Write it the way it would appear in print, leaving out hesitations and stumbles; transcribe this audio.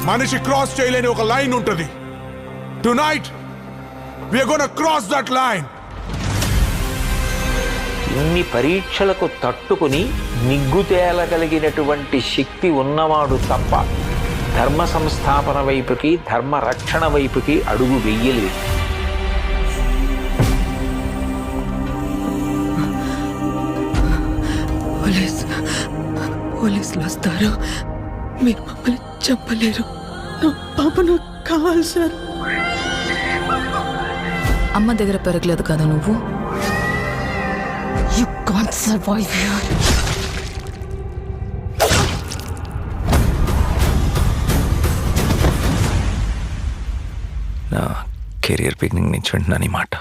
మనిషి క్రాస్ చేయలేని ఒక లైన్ ఉంటుంది. Tonight we are gonna cross that line. ఇన్ని పరీక్షలకు తట్టుకుని నిగ్గు తేలగలిగినటువంటి శక్తి ఉన్నవాడు తప్ప ధర్మ సంస్థాపన వైపుకి, ధర్మ రక్షణ వైపుకి అడుగు వెయ్యలేదు. పోలీసులు వస్తారు, మీరు మమ్మల్ని చెప్పలేరు. నా పాప నాకు కావాలి సార్. అమ్మ దగ్గర పెరగలేదు కదా నువ్వు. You can't survive here. నా కెరియర్ బిగినింగ్ నుంచి వింటున్నాను ఈ మాట.